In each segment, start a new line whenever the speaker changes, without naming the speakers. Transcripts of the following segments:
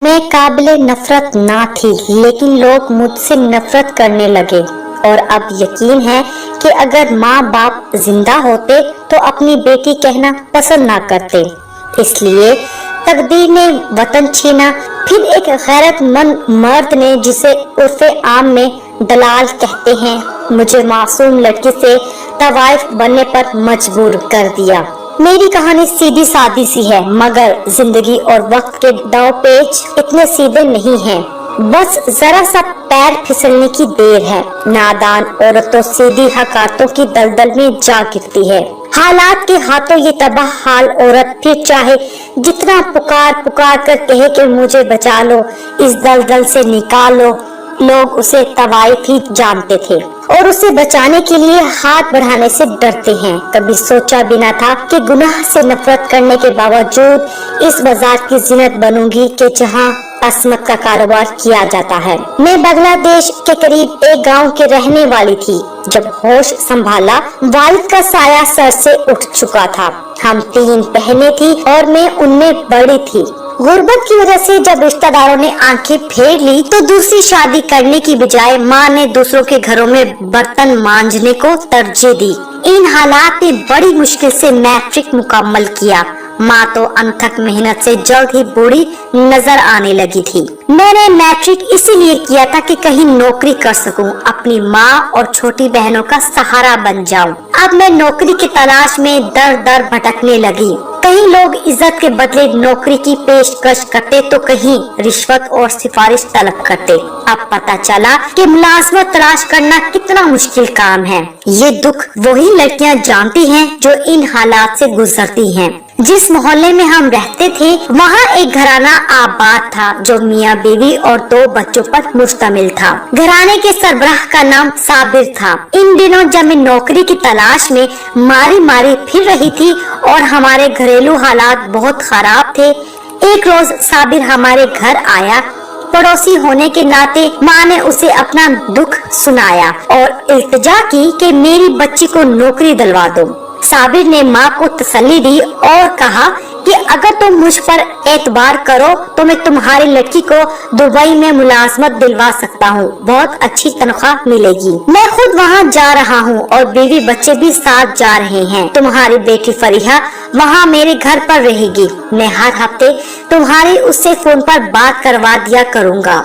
मैं काबिले नफरत ना थी, लेकिन लोग मुझसे नफरत करने लगे और अब यकीन है कि अगर माँ बाप जिंदा होते तो अपनी बेटी कहना पसंद ना करते। इसलिए तकदीर ने वतन छीना। फिर एक गैरतमंद मर्द ने, जिसे उर्फे आम में दलाल कहते हैं, मुझे मासूम लड़की से तवाइफ बनने पर मजबूर कर दिया। मेरी कहानी सीधी सादी सी है, मगर जिंदगी और वक्त के दांव पेच इतने सीधे नहीं हैं। बस जरा सा पैर फिसलने की देर है। नादान औरत तो सीधी हकातों की दलदल में जा गिरती है। हालात के हाथों ये तबाह हाल औरत फिर चाहे जितना पुकार पुकार कर कहे कि मुझे बचा लो, इस दलदल से निकालो, लोग उसे तवाइफ ही जानते थे और उसे बचाने के लिए हाथ बढ़ाने से डरते हैं। कभी सोचा भी न था कि गुनाह से नफरत करने के बावजूद इस बाजार की जिन्नत बनूंगी कि जहां असमत का कारोबार किया जाता है। मैं बांग्लादेश के करीब एक गांव के रहने वाली थी। जब होश संभाला, वालिद का साया सर से उठ चुका था। हम 3 बहनें थी और मैं उनमें बड़ी थी। गुर्बत की वजह से जब रिश्तेदारों ने आंखें फेर ली तो दूसरी शादी करने की बजाय माँ ने दूसरों के घरों में बर्तन मांजने को तरजीह दी। इन हालात में बड़ी मुश्किल से मैट्रिक मुकम्मल किया। माँ तो अनथक मेहनत से जल्द ही बूढ़ी नजर आने लगी थी। मैंने मैट्रिक इसीलिए किया था कि कहीं नौकरी कर सकूं, अपनी माँ और छोटी बहनों का सहारा बन जाऊं। अब मैं नौकरी की तलाश में दर दर भटकने लगी। कहीं लोग इज्जत के बदले नौकरी की पेशकश करते तो कहीं रिश्वत और सिफारिश तलब करते। अब पता चला कि मुलाजमत तलाश करना कितना मुश्किल काम है। ये दुख वही लड़कियां जानती हैं जो इन हालात से गुजरती हैं। जिस मोहल्ले में हम रहते थे वहाँ एक घराना आबाद था जो मियाँ बीवी और 2 बच्चों पर मुश्तमिल था। घराने के सरबराह का नाम साबिर था। इन दिनों जब मैं नौकरी की तलाश में मारी मारी फिर रही थी और हमारे घरेलू हालात बहुत खराब थे, एक रोज साबिर हमारे घर आया। पड़ोसी होने के नाते माँ ने उसे अपना दुख सुनाया और इल्तिजा की कि मेरी बच्ची को नौकरी दिलवा दो। साबिर ने माँ को तसल्ली दी और कहा कि अगर तुम मुझ पर एतबार करो तो मैं तुम्हारी लड़की को दुबई में मुलाजमत दिलवा सकता हूँ। बहुत अच्छी तनख्वाह मिलेगी। मैं खुद वहाँ जा रहा हूँ और बीवी बच्चे भी साथ जा रहे हैं। तुम्हारी बेटी फरीहा वहाँ मेरे घर पर रहेगी। मैं हर हफ्ते तुम्हारी उससे फोन पर बात करवा दिया करूँगा।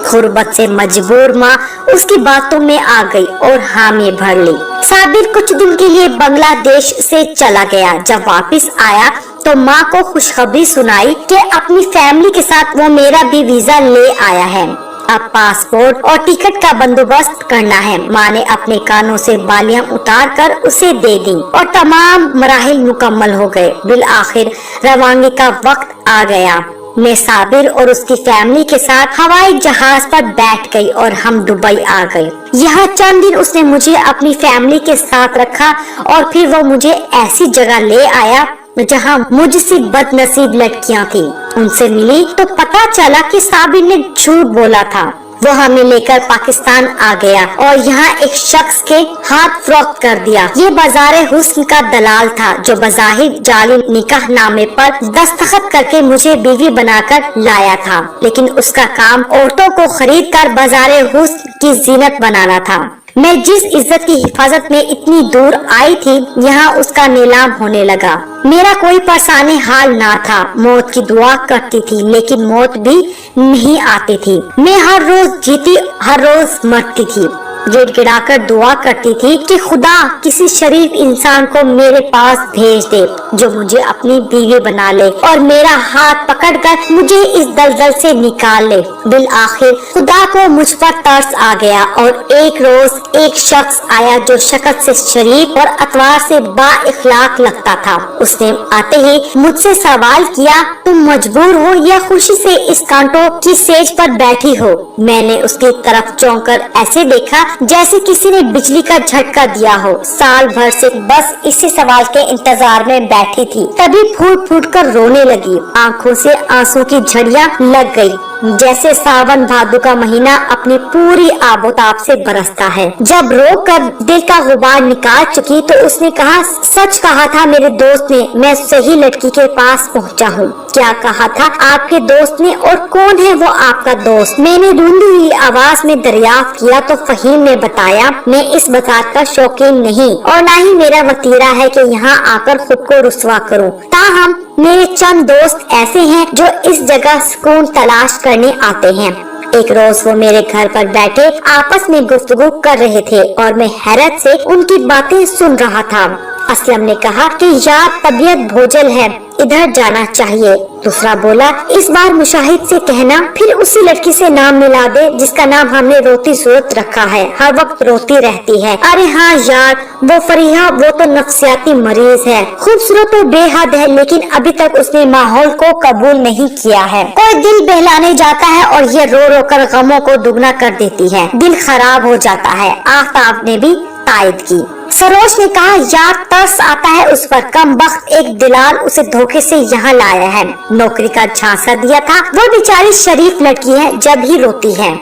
गुर्बत से मजबूर माँ उसकी बातों में आ गई और हामी भर ली। साबिर कुछ दिन के लिए बांग्लादेश से चला गया। जब वापस आया तो माँ को खुशखबरी सुनाई कि अपनी फैमिली के साथ वो मेरा भी वीजा ले आया है। अब पासपोर्ट और टिकट का बंदोबस्त करना है। माँ ने अपने कानों से बालियां उतार कर उसे दे दी और तमाम मराहिल मुकम्मल हो गए। बिल आखिर रवानगी का वक्त आ गया। मैं साबिर और उसकी फैमिली के साथ हवाई जहाज पर बैठ गई और हम दुबई आ गए। यहाँ चंद दिन उसने मुझे अपनी फैमिली के साथ रखा और फिर वो मुझे ऐसी जगह ले आया जहाँ मुझसे बदनसीब लड़कियाँ थी। उनसे मिली तो पता चला कि साबिर ने झूठ बोला था। वो हमें लेकर पाकिस्तान आ गया और यहाँ एक शख्स के हाथ फरोख्त कर दिया। ये बाजारे हुस्न का दलाल था जो बज़ाहिर जाली निकाह नामे पर दस्तखत करके मुझे बीवी बनाकर लाया था, लेकिन उसका काम औरतों को खरीद कर बाजारे हुस्न की जीनत बनाना था। मैं जिस इज्जत की हिफाजत में इतनी दूर आई थी, यहाँ उसका नीलाम होने लगा। मेरा कोई परेशानी हाल ना था। मौत की दुआ करती थी लेकिन मौत भी नहीं आती थी। मैं हर रोज जीती, हर रोज मरती थी। गिड़गिड़ाकर दुआ करती थी कि खुदा किसी शरीफ इंसान को मेरे पास भेज दे जो मुझे अपनी बीवी बना ले और मेरा हाथ पकड़कर मुझे इस दलदल से निकाल ले। बिल आखिर खुदा को मुझ पर तरस आ गया और एक रोज एक शख्स आया जो शक्ल से शरीफ और अतवार से बाइखलाक लगता था। उसने आते ही मुझसे सवाल किया, तुम मजबूर हो या खुशी से इस कांटों की सेज पर बैठी हो? मैंने उसकी तरफ चौंक कर ऐसे देखा जैसे किसी ने बिजली का झटका दिया हो। साल भर से बस इसी सवाल के इंतजार में बैठी थी, तभी फूट फूट कर रोने लगी। आंखों से आंसू की झड़ियां लग गई। जैसे सावन भादो का महीना अपनी पूरी आबोताब से बरसता है। जब रोक कर दिल का गुबार निकाल चुकी तो उसने कहा, सच कहा था मेरे दोस्त ने, मैं सही लड़की के पास पहुंचा हूँ। क्या कहा था आपके दोस्त ने, और कौन है वो आपका दोस्त? मैंने ढूंढी हुई आवाज में दरियाफ्त किया तो फहीम ने बताया, मैं इस बात का शौकीन नहीं और न ही मेरा वतीरा है कि यहाँ आकर खुद को रुस्वा करूँ। ताहम मेरे चंद दोस्त ऐसे हैं जो इस जगह सुकून तलाश करने आते हैं। एक रोज वो मेरे घर पर बैठे आपस में गुफ्तगू कर रहे थे और मैं हैरत से उनकी बातें सुन रहा था। असलम ने कहा कि यार तबीयत भोजल है, इधर जाना चाहिए। दूसरा बोला, इस बार मुशाहिद से कहना फिर उसी लड़की से नाम मिला दे जिसका नाम हमने रोती सूरत रखा है, हर वक्त रोती रहती है। अरे हाँ यार, वो फरीहा, वो तो नफ्सियाती मरीज है, खूबसूरत तो बेहद है, लेकिन अभी तक उसने माहौल को कबूल नहीं किया है। कोई दिल बहलाने जाता है और ये रो रो कर गमों को दुगना कर देती है, दिल खराब हो जाता है। आफ्ताब ने भी तायद की। सरोज ने कहा, यार तरस आता है उस पर, कम वक्त एक दिलाल उसे धोखे से यहाँ लाया है, नौकरी का झांसा दिया था, वो बेचारी शरीफ लड़की है, जब ही रोती है।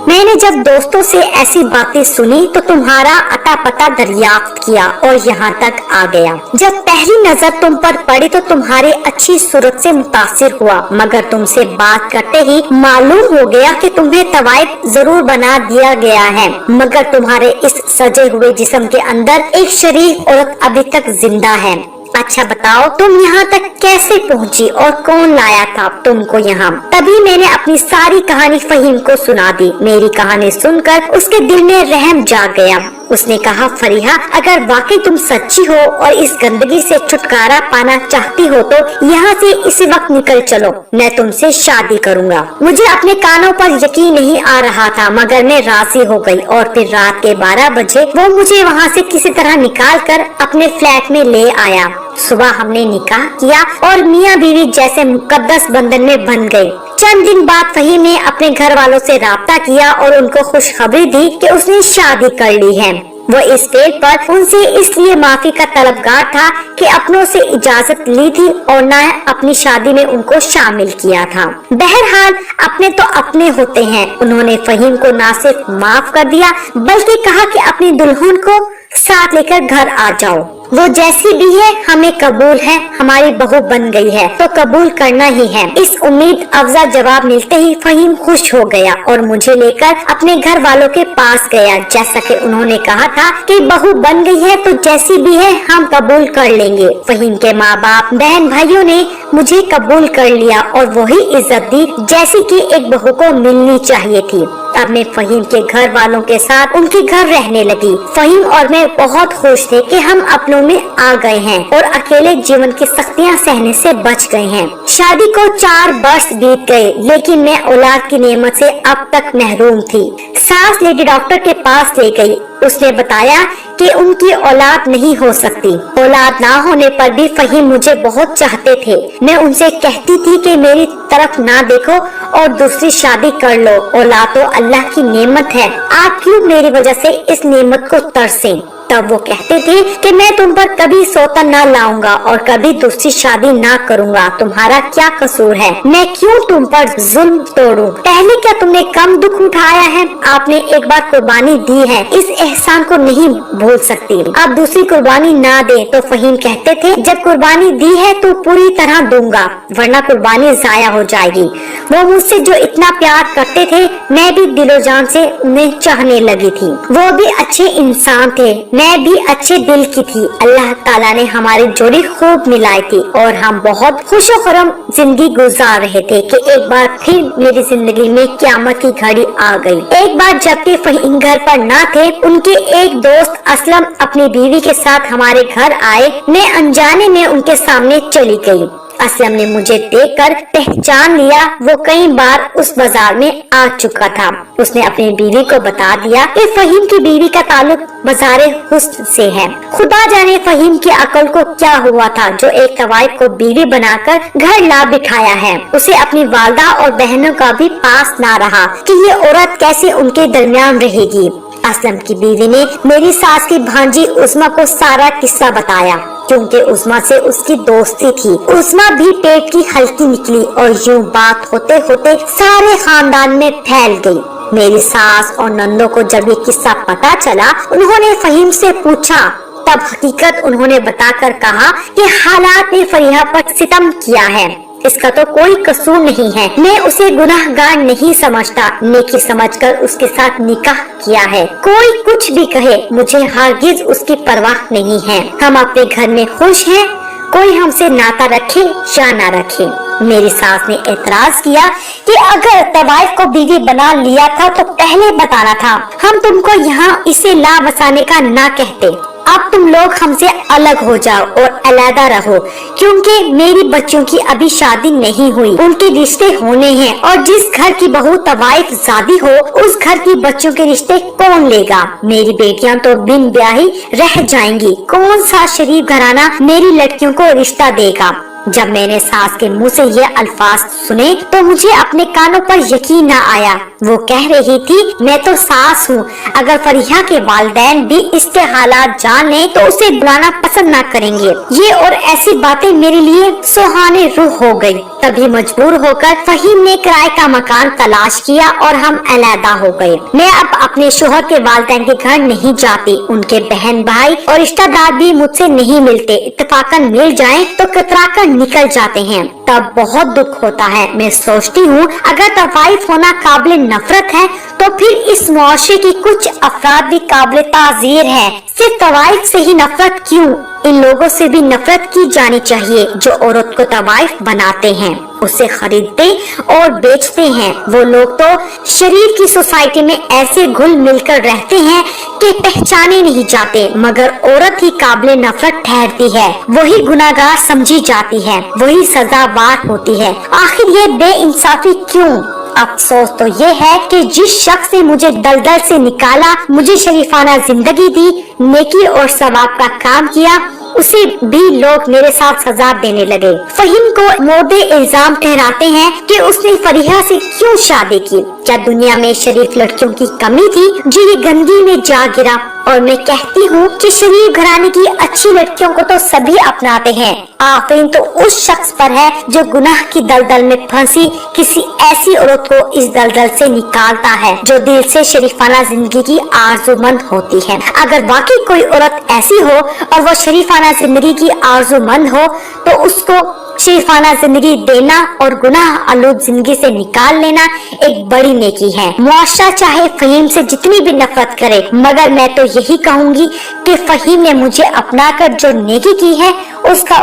मैंने जब दोस्तों से ऐसी बातें सुनी तो तुम्हारा अता पता दरियाफ्त किया और यहाँ तक आ गया। जब पहली नजर तुम पर पड़ी तो तुम्हारी अच्छी सूरत से मुतासिर हुआ, मगर तुमसे बात करते ही मालूम हो गया कि तुम्हें तवाइब जरूर बना दिया गया है, मगर तुम्हारे इस सजे हुए जिस्म के अंदर एक शरीफ औरत अभी तक जिंदा है। अच्छा बताओ, तुम यहाँ तक कैसे पहुँची और कौन लाया था तुमको यहाँ? तभी मैंने अपनी सारी कहानी फहीम को सुना दी। मेरी कहानी सुनकर उसके दिल में रहम जाग गया। उसने कहा, फरीहा, अगर वाकई तुम सच्ची हो और इस गंदगी से छुटकारा पाना चाहती हो तो यहाँ से इसी वक्त निकल चलो, मैं तुमसे शादी करूँगा। मुझे अपने कानों पर यकीन नहीं आ रहा था, मगर मैं राजी हो गई और फिर रात के 12 बजे वो मुझे वहाँ से किसी तरह निकाल कर अपने फ्लैट में ले आया। सुबह हमने निकाह किया और मियाँ बीवी जैसे मुकद्दस बंधन में बंध गए। चंद दिन बाद फहीम ने अपने घर वालों से राब्ता किया और उनको खुशखबरी दी कि उसने शादी कर ली है। वो इस पेड़ पर उनसे इसलिए माफी का तलबगार था कि अपनों से इजाजत ली थी और न अपनी शादी में उनको शामिल किया था। बहरहाल अपने तो अपने होते हैं। उन्होंने फहीम को न सिर्फ माफ कर दिया बल्कि कहा कि अपनी दुल्हन को साथ लेकर घर आ जाओ, वो जैसी भी है हमें कबूल है, हमारी बहू बन गई है तो कबूल करना ही है। इस उम्मीद अफजा जवाब मिलते ही फहीम खुश हो गया और मुझे लेकर अपने घर वालों के पास गया। जैसा कि उन्होंने कहा था कि बहू बन गई है तो जैसी भी है हम कबूल कर लेंगे। फहीम के माँ बाप बहन भाइयों ने मुझे कबूल कर लिया और वही इज्जत दी जैसी कि एक बहू को मिलनी चाहिए थी। अब मैं फहीम के घर वालों के साथ उनके घर रहने लगी। फहीम और मैं बहुत खुश थे कि हम अपनों में आ गए हैं और अकेले जीवन की सख्तियां सहने से बच गए हैं। शादी को 4 वर्ष बीत गए, लेकिन मैं औलाद की नेमत से अब तक महरूम थी। सास लेडी डॉक्टर के पास ले गई। उसने बताया कि उनकी औलाद नहीं हो सकती। औलाद ना होने पर भी फहीम मुझे बहुत चाहते थे। मैं उनसे कहती थी कि मेरी तरफ ना देखो और दूसरी शादी कर लो, औलाद तो अल्लाह की नेमत है, आप क्यों मेरी वजह से इस नेमत को तरसें? तब वो कहते थे कि मैं तुम पर कभी सोता ना लाऊंगा और कभी दूसरी शादी ना करूंगा, तुम्हारा क्या कसूर है, मैं क्यों तुम पर जुल्म तोड़ूं? पहले क्या तुमने कम दुख उठाया है? आपने एक बार कुर्बानी दी है, इस एहसान को नहीं भूल सकती। अब दूसरी कुर्बानी ना दे तो फहीम कहते थे जब कुर्बानी दी है तो पूरी तरह दूंगा, वरना कुर्बानी जाया हो जाएगी। वो मुझसे जो इतना प्यार करते थे, मैं भी दिलो जान से उन्हें चाहने लगी थी। वो भी अच्छे इंसान थे, मैं भी अच्छे दिल की थी। अल्लाह ताला ने हमारी जोड़ी खूब मिलाई थी और हम बहुत खुशो खुरम जिंदगी गुजार रहे थे कि एक बार फिर मेरी जिंदगी में क़यामत की घड़ी आ गई। एक बार जबकि फहीम घर पर न थे, उनके एक दोस्त असलम अपनी बीवी के साथ हमारे घर आए। मैं अनजाने में उनके सामने चली गई। असलम ने मुझे देखकर पहचान लिया। वो कई बार उस बाजार में आ चुका था। उसने अपनी बीवी को बता दिया कि फहीम की बीवी का ताल्लुक बाजारे हुस्न से है। खुदा जाने फहीम की अकल को क्या हुआ था जो एक तवाइफ को बीवी बनाकर घर ला बिठाया है। उसे अपनी वालदा और बहनों का भी पास ना रहा कि ये औरत कैसे उनके दरमियान रहेगी। असलम की बीवी ने मेरी सास की भांजी उस्मा को सारा किस्सा बताया। क्योंकि उस्मा से उसकी दोस्ती थी। उस्मा भी पेट की हल्की निकली और यूं बात होते होते सारे खानदान में फैल गई। मेरी सास और नंदों को जब ये किस्सा पता चला, उन्होंने फहीम से पूछा। तब हकीकत उन्होंने बताकर कहा कि हालात ने फरीहा पर सितम किया है, इसका तो कोई कसूर नहीं है। मैं उसे गुनाहगार नहीं समझता, नेकी समझकर उसके साथ निकाह किया है। कोई कुछ भी कहे, मुझे हरगिज उसकी परवाह नहीं है। हम अपने घर में खुश हैं, कोई हमसे नाता रखे या ना रखे। मेरी सास ने एतराज किया कि अगर तवाइफ को बीवी बना लिया था तो पहले बताना था, हम तुमको यहाँ इसे ला बसाने का ना कहते। अब तुम लोग हमसे अलग हो जाओ और अलहदा रहो, क्योंकि मेरी बच्चों की अभी शादी नहीं हुई, उनके रिश्ते होने हैं और जिस घर की बहू तवाइफ शादी हो उस घर की बच्चों के रिश्ते कौन लेगा। मेरी बेटियां तो बिन ब्याही रह जाएंगी, कौन सा शरीफ घराना मेरी लड़कियों को रिश्ता देगा। जब मैंने सास के मुंह से ये अल्फाज सुने तो मुझे अपने कानों पर यकीन न आया। वो कह रही थी, मैं तो सास हूँ, अगर फरीहा के वालिदैन भी इसके हालात जान लें तो उसे बुलाना पसंद न करेंगे। ये और ऐसी बातें मेरे लिए सुहाने रूह हो गई। तभी मजबूर होकर फहीम ने किराए का मकान तलाश किया और हम अलहदा हो गए। मैं अब अपने शोहर के वालिदैन के घर नहीं जाती, उनके बहन भाई और रिश्तेदार भी मुझसे नहीं मिलते, इत्तेफाकन मिल जाएं तो कतरा कर निकल जाते हैं। तब बहुत दुख होता है। मैं सोचती हूँ अगर तवाइफ होना काबिल नफरत है तो फिर इस मुआशरे की कुछ अफराद भी काबिल ताज़ीर है। सिर्फ तवाइफ से ही नफरत क्यों, इन लोगों से भी नफरत की जानी चाहिए जो औरत को तवाइफ बनाते हैं, उसे खरीदते और बेचते हैं। वो लोग तो शरीफ की सोसाइटी में ऐसे घुल मिलकर रहते हैं कि पहचाने नहीं जाते, मगर औरत ही काबिल नफरत ठहरती है, वही गुनाहगार समझी जाती है, वही सजावार होती है। आखिर ये बेइंसाफी क्यों? अफसोस तो ये है कि जिस शख्स ने मुझे दलदल से निकाला, मुझे शरीफाना जिंदगी दी, नेकी और सवाब का काम किया, उसे भी लोग मेरे साथ सजा देने लगे। फहीम को मोर्दे इल्जाम ठहराते हैं कि उसने फरीहा से क्यों शादी की। क्या दुनिया में शरीफ लड़कियों की कमी थी जो ये गंदगी में जा गिरा? और मैं कहती हूँ कि शरीफ घराने की अच्छी लड़कियों को तो सभी अपनाते हैं, आफरीन तो उस शख्स पर है जो गुनाह की दलदल में फंसी किसी ऐसी औरत को इस दलदल से निकालता है जो दिल से शरीफाना जिंदगी की आरज़ूमंद होती है। अगर वाकई कोई औरत ऐसी हो और वो शरीफाना जिंदगी की आरज़ूमंद हो तो उसको शरीफाना जिंदगी देना और गुनाह आलूद जिंदगी से निकाल लेना एक बड़ी नेकी है। मुआशरा चाहे फहीम से जितनी भी नफरत करे, मगर मैं तो यही कहूँगी कि फहीम ने मुझे अपनाकर जो नेकी की है उसका